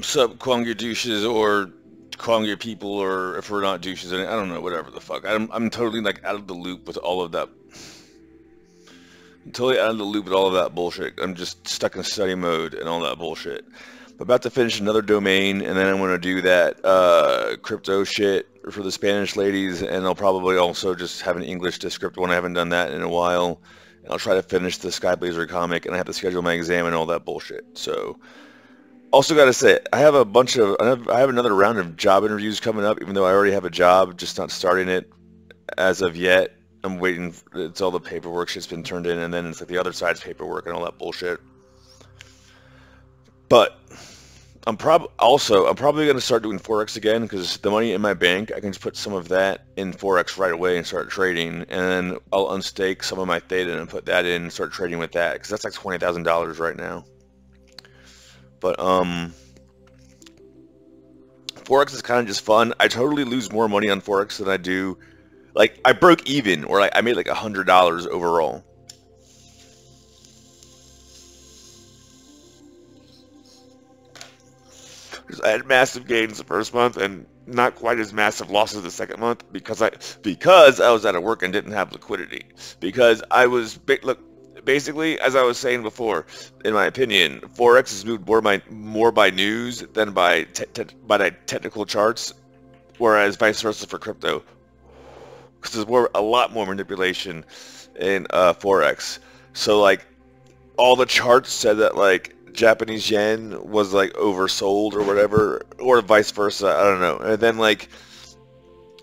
Sup, Kwangya douches or Kwangya people, or if we're not douches, I don't know, whatever the fuck. I'm totally like out of the loop with all of that. I'm totally out of the loop with all of that bullshit. I'm just stuck in study mode and all that bullshit. I'm about to finish another domain, and then I'm gonna do that crypto shit for the Spanish ladies, and I'll probably also just have an English Descript one. I haven't done that in a while. And I'll try to finish the Skyblazer comic, and I have to schedule my exam and all that bullshit. So. Also, got to say, I have another round of job interviews coming up, even though I already have a job, just not starting it as of yet. I'm waiting. It's all the paperwork shit's been turned in, and then it's like the other side's paperwork and all that bullshit. But I'm probably going to start doing Forex again because the money in my bank, I can just put some of that in Forex right away and start trading, and then I'll unstake some of my Theta and put that in and start trading with that because that's like $20,000 right now. But Forex is kind of just fun. I totally lose more money on Forex than I do. Like I broke even, or like I made like $100 overall. Because I had massive gains the first month and not quite as massive losses the second month because I was out of work and didn't have liquidity. Because I was look. Basically, as I was saying before, in my opinion, Forex is moved more by news than by technical charts, whereas vice versa for crypto, because there's a lot more manipulation in Forex. So like, all the charts said that like Japanese yen was like oversold or whatever, or vice versa. I don't know. And then like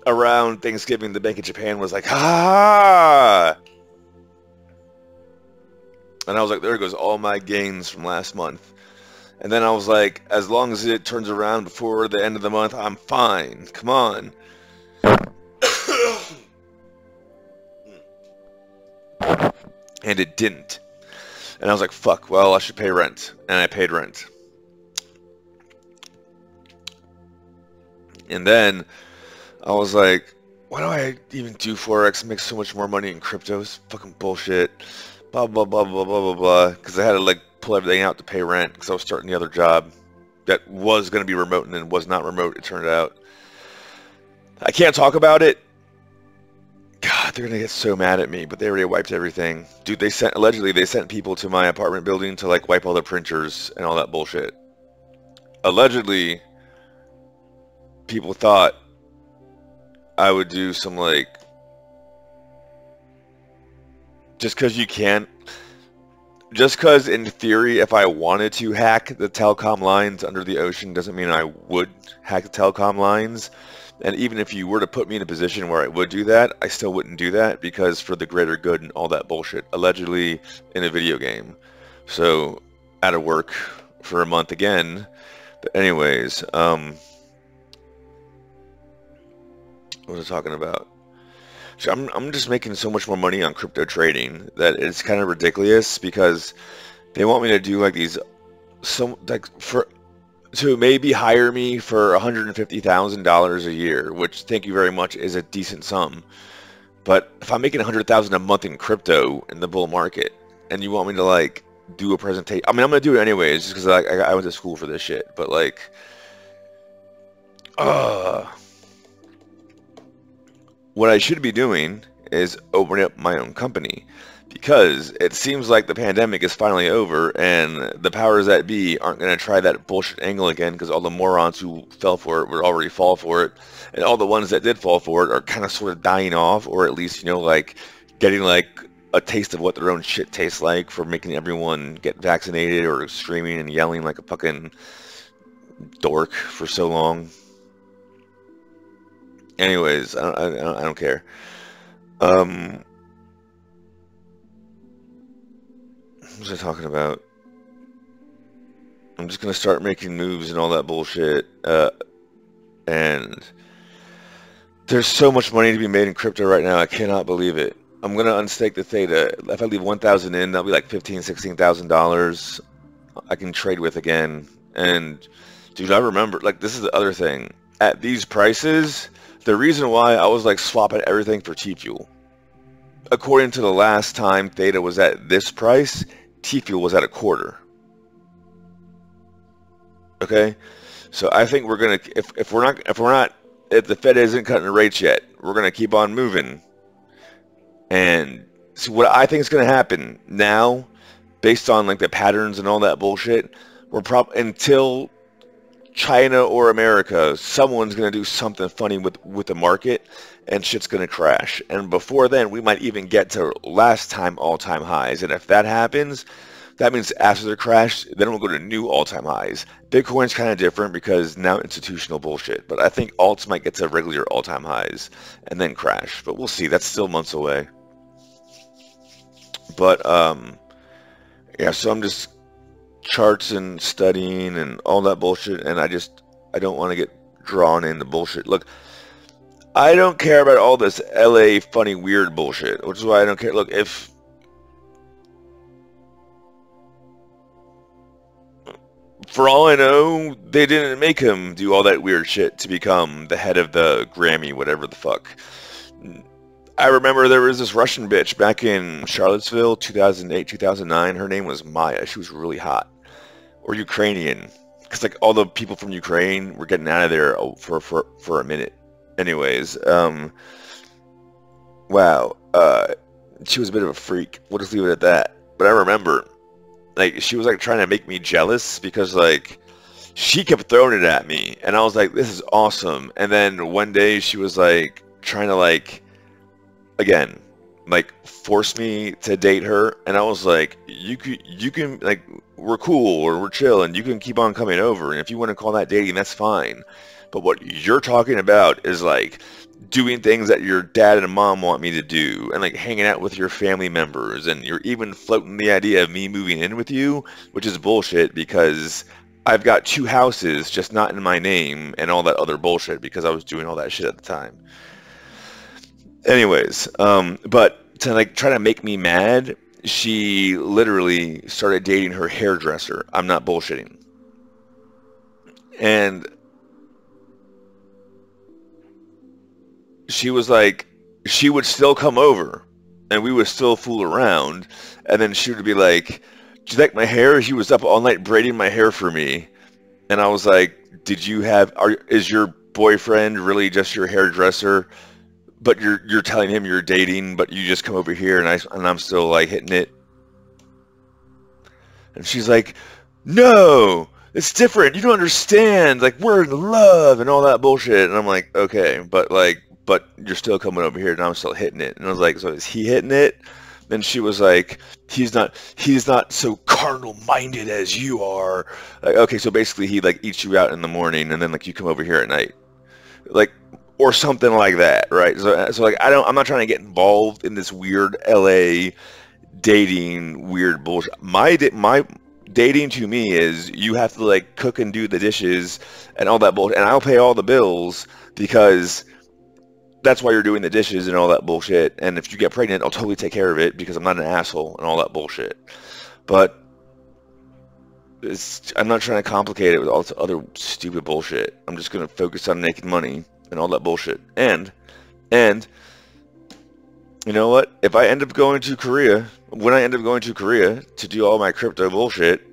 around Thanksgiving, the Bank of Japan was like, ha. And I was like, there goes all my gains from last month. And then I was like, as long as it turns around before the end of the month, I'm fine. Come on. And it didn't. And I was like, fuck, well, I should pay rent. And I paid rent. And then I was like, why do I even do Forex? Make so much more money in crypto. It's fucking bullshit. Blah, blah, blah, blah, blah, blah, blah. Because I had to, like, pull everything out to pay rent because I was starting the other job that was going to be remote and then was not remote, it turned out. I can't talk about it. God, they're going to get so mad at me, but they already wiped everything. Dude, allegedly, they sent people to my apartment building to, like, wipe all the printers and all that bullshit. Allegedly, people thought I would do some, like, just because in theory, if I wanted to hack the telecom lines under the ocean, doesn't mean I would hack the telecom lines. And even if you were to put me in a position where I would do that, I still wouldn't do that because for the greater good and all that bullshit, allegedly in a video game. So, out of work for a month again. But anyways, what was I talking about? So I'm just making so much more money on crypto trading that it's kind of ridiculous because they want me to do like to maybe hire me for $150,000 a year, which thank you very much is a decent sum. But if I'm making $100,000 a month in crypto in the bull market, and you want me to like do a presentation, I mean I'm gonna do it anyways just because I went to school for this shit. But like, what I should be doing is opening up my own company because it seems like the pandemic is finally over and the powers that be aren't going to try that bullshit angle again because all the morons who fell for it would already fall for it, and all the ones that did fall for it are kind of sort of dying off, or at least, you know, like getting like a taste of what their own shit tastes like for making everyone get vaccinated or screaming and yelling like a fucking dork for so long. Anyways, I don't care. What was I talking about? I'm just gonna start making moves and all that bullshit. And there's so much money to be made in crypto right now. I cannot believe it. I'm gonna unstake the Theta. If I leave 1,000 in, that'll be like $15,000, $16,000 I can trade with again. And dude, I remember, like, this is the other thing. At these prices, the reason why I was like swapping everything for T-Fuel, according to the last time Theta was at this price, T-Fuel was at a quarter. Okay, so I think we're gonna if the Fed isn't cutting the rates yet, we're gonna keep on moving. And see what I think is gonna happen now, based on like the patterns and all that bullshit. We're until China or America, someone's gonna do something funny with the market, and shit's gonna crash. And before then, we might even get to last time all-time highs. And if that happens, that means after the crash, then we'll go to new all-time highs. Bitcoin's kind of different because now institutional bullshit. But I think alts might get to regular all-time highs and then crash. But we'll see. That's still months away. But yeah. So I'm just charts and studying and all that bullshit, and I don't want to get drawn into bullshit. Look, I don't care about all this LA funny weird bullshit, which is why I don't care. Look, if for all I know, they didn't make him do all that weird shit to become the head of the Grammy, whatever the fuck. I remember there was this Russian bitch back in Charlottesville, 2008, 2009. Her name was Maya. She was really hot. Or Ukrainian. Because like all the people from Ukraine were getting out of there for a minute. Anyways, wow. She was a bit of a freak. We'll just leave it at that. But I remember, like, she was like trying to make me jealous because like she kept throwing it at me, and I was like, this is awesome. And then one day she was like trying to like again like force me to date her, and I was like, you can like, we're cool or we're chill and you can keep on coming over, and if you want to call that dating, that's fine. But what you're talking about is like doing things that your dad and mom want me to do, and like hanging out with your family members, and you're even floating the idea of me moving in with you, which is bullshit because I've got 2 houses just not in my name and all that other bullshit because I was doing all that shit at the time. Anyways, but to like try to make me mad, she literally started dating her hairdresser. I'm not bullshitting. And she was like, she would still come over and we would still fool around. And then she would be like, do you like my hair? She was up all night braiding my hair for me. And I was like, is your boyfriend really just your hairdresser? But you're telling him you're dating, but you just come over here and I'm still like hitting it. And she's like, no, it's different. You don't understand. Like, we're in love and all that bullshit. And I'm like, okay, but you're still coming over here and I'm still hitting it. And I was like, so is he hitting it? Then she was like, he's not so carnal minded as you are. Like, okay, so basically he like eats you out in the morning and then like you come over here at night. Like, or something like that, right? So like I'm not trying to get involved in this weird LA dating weird bullshit. My dating to me is you have to like cook and do the dishes and all that bullshit, and I'll pay all the bills because that's why you're doing the dishes and all that bullshit. And if you get pregnant, I'll totally take care of it because I'm not an asshole and all that bullshit. But I'm not trying to complicate it with all this other stupid bullshit. I'm just gonna focus on making money and all that bullshit. And you know what? If I end up going to Korea, when I end up going to Korea to do all my crypto bullshit,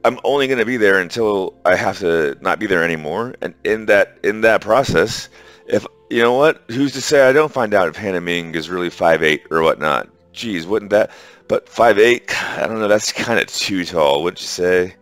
I'm only going to be there until I have to not be there anymore. And in that process, if you know what, who's to say I don't find out if Hannah Ming is really 5'8" or whatnot? Geez, wouldn't that? But 5'8", I don't know. That's kind of too tall, wouldn't you say?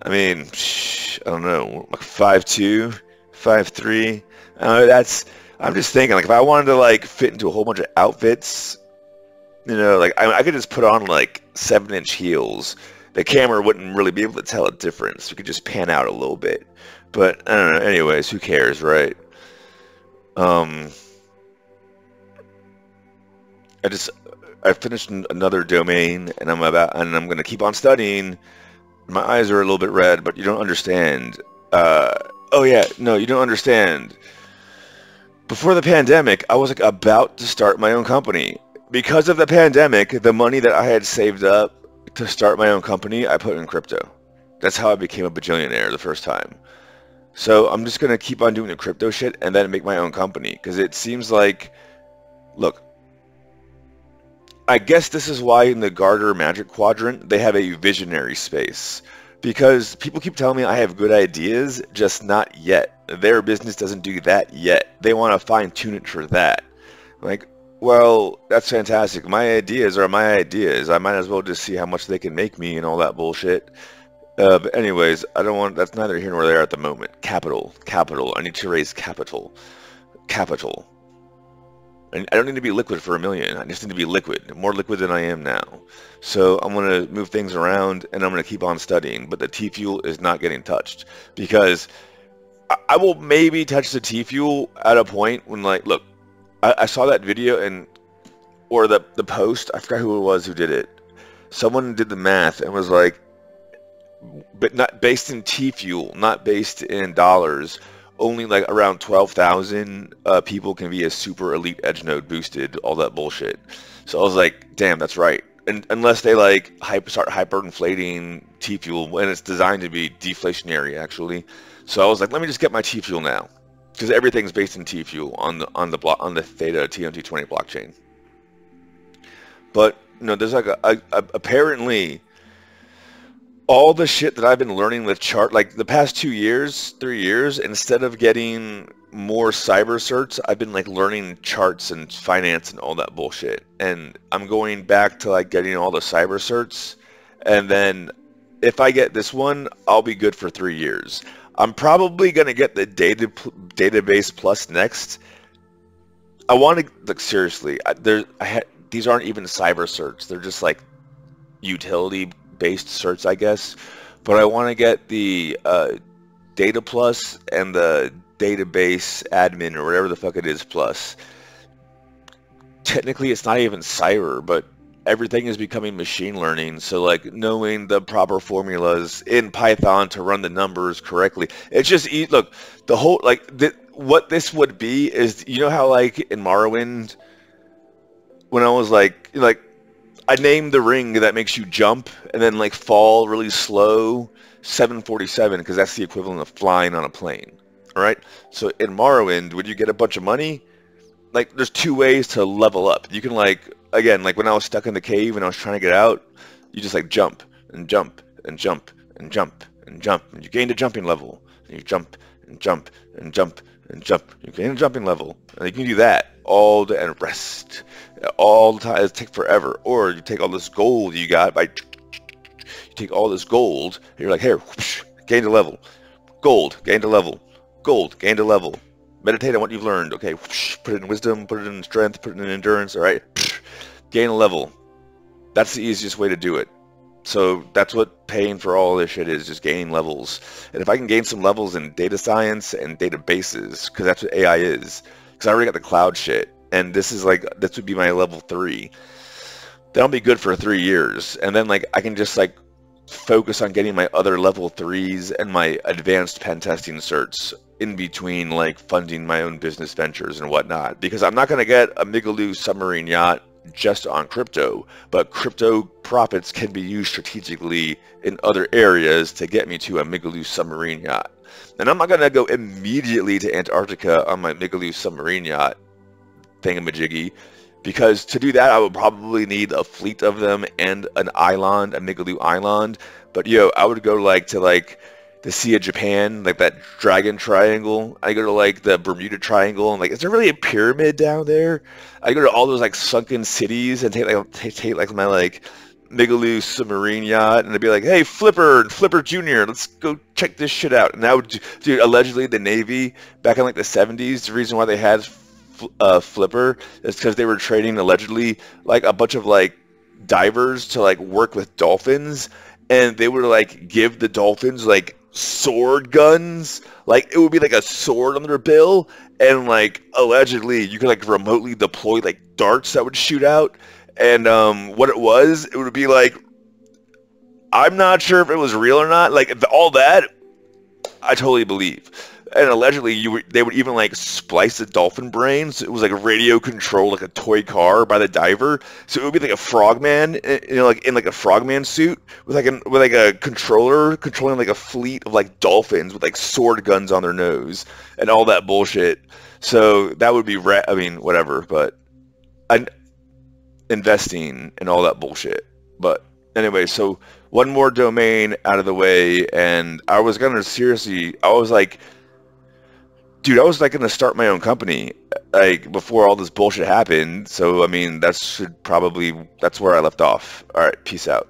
I mean, I don't know, like 5'2", 5'3". I'm just thinking, like, if I wanted to like fit into a whole bunch of outfits, you know, like I could just put on like 7-inch heels. The camera wouldn't really be able to tell a difference. We could just pan out a little bit. But I don't know. Anyways, who cares, right? Um, I finished another domain, and I'm gonna keep on studying. My eyes are a little bit red, but you don't understand. Oh yeah, no, you don't understand. Before the pandemic, I was like about to start my own company. Because of the pandemic, the money that I had saved up to start my own company, I put in crypto. That's how I became a bajillionaire the first time. So I'm just going to keep on doing the crypto shit and then make my own company. Because it seems like, look, I guess this is why in the Garter Magic Quadrant, they have a visionary space. Because people keep telling me I have good ideas, just not yet. Their business doesn't do that yet. They want to fine tune it for that. Like, well, that's fantastic. My ideas are my ideas. I might as well just see how much they can make me and all that bullshit. But anyways, I don't want, that's neither here nor there at the moment. Capital, capital. I need to raise capital, capital. And I don't need to be liquid for a million. I just need to be liquid, more liquid than I am now. So I'm going to move things around and I'm going to keep on studying. But the T Fuel is not getting touched because I will maybe touch the T Fuel at a point when, like, look, I saw that video and or the post. I forgot who it was who did it. Someone did the math and was like, but not based in T Fuel, not based in dollars. Only like around 12,000 people can be a super elite edge node boosted, all that bullshit. So I was like, damn, that's right. And unless they like start hyperinflating T Fuel, and it's designed to be deflationary actually. So I was like, let me just get my T Fuel now, because everything's based in T Fuel on the Theta TMT20 blockchain. But you know, there's like apparently all the shit that I've been learning with chart, like the past 2 years, 3 years, instead of getting more cyber certs, I've been like learning charts and finance and all that bullshit. And I'm going back to like getting all the cyber certs. And then if I get this one, I'll be good for 3 years. I'm probably going to get the database plus next. I want to, like, seriously, these aren't even cyber certs. They're just like utility based certs, I guess, but I want to get the data plus and the database admin or whatever the fuck it is plus. Technically it's not even cyber, but everything is becoming machine learning, so like knowing the proper formulas in Python to run the numbers correctly, it's just look, the whole like what this would be is, you know how like in Morrowind when I was like I named the ring that makes you jump and then like fall really slow 747 because that's the equivalent of flying on a plane. All right. So in Morrowind, when you get a bunch of money, like there's 2 ways to level up. You can like, again, like when I was stuck in the cave and I was trying to get out, you just like jump and jump and jump and jump and jump and you gain a jumping level and you jump and jump and jump and jump. You gain a jumping level and you can do that all day and rest. All the time, it takes forever. Or you take all this gold you got by, you take all this gold, and you're like, here, whoosh, gained a level, gold, gained a level, gold, gained a level. Meditate on what you've learned. Okay, whoosh, put it in wisdom, put it in strength, put it in endurance. All right, gain a level. That's the easiest way to do it. So that's what paying for all this shit is, just gaining levels. And if I can gain some levels in data science and databases, because that's what AI is, because I already got the cloud shit. And this is like, this would be my level 3. That'll be good for 3 years. And then like, I can just like focus on getting my other level 3s and my advanced pen testing certs in between like funding my own business ventures and whatnot. Because I'm not going to get a Migaloo submarine yacht just on crypto, but crypto profits can be used strategically in other areas to get me to a Migaloo submarine yacht. And I'm not going to go immediately to Antarctica on my Migaloo submarine yacht thingamajiggy, because to do that I would probably need a fleet of them and an island, a Migaloo island. But yo, I would go like to like the Sea of Japan, like that Dragon Triangle. I go to like the Bermuda Triangle and like, is there really a pyramid down there? I go to all those like sunken cities and take like my like Migaloo submarine yacht and they'd be like, hey, Flipper and Flipper Jr., let's go check this shit out. And that would, dude, allegedly the Navy back in like the 70s, the reason why they had Flipper is because they were training allegedly like a bunch of like divers to like work with dolphins, and they would like give the dolphins like sword guns, like it would be like a sword on their bill, and like allegedly you could like remotely deploy like darts that would shoot out. And what it would be like, I'm not sure if it was real or not, like all that I totally believe. And allegedly, they would even like splice the dolphin brains. It was like a radio controlled, like a toy car by the diver. So it would be like a frogman, you know, like in like a frogman suit with like a controller controlling like a fleet of like dolphins with like sword guns on their nose and all that bullshit. So that would be I mean, whatever. But investing and all that bullshit. But anyway, so one more domain out of the way, and I was gonna seriously. I was like, dude, I was like gonna start my own company like before all this bullshit happened. So I mean, that's where I left off. All right, peace out.